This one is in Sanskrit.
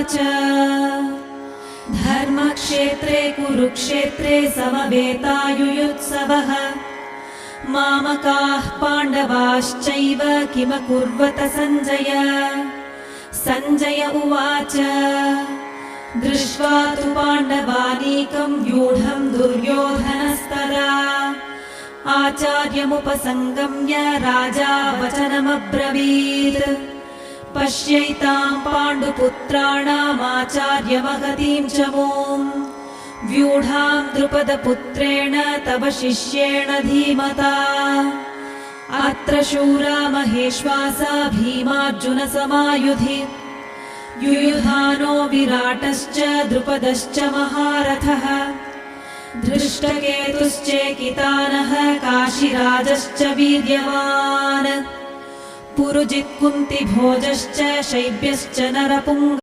उवाच धर्मक्षेत्रे कुरुक्षेत्रे समवेतायुयुत्सवः मामकाः पाण्डवाश्चैव किमकुर्वत सञ्जय। सञ्जय उवाच दृष्ट्वा तु पाण्डवानीकं व्यूढं दुर्योधनस्तदा आचार्यमुपसङ्गम्य राजा वचनमब्रवीत् पश्यैतां पाण्डुपुत्राणामाचार्यमहतीं च मूं व्यूढां द्रुपदपुत्रेण तव शिष्येण धीमता अत्र शूरा महेश्वासा भीमार्जुनसमायुधि युयुधानो विराटश्च द्रुपदश्च महारथः धृष्टकेतुश्चेकितानः काशीराजश्च वीर्यवान् पुरुजित्कुन्तिभोजश्च शैब्यश्च नरपुङ्ग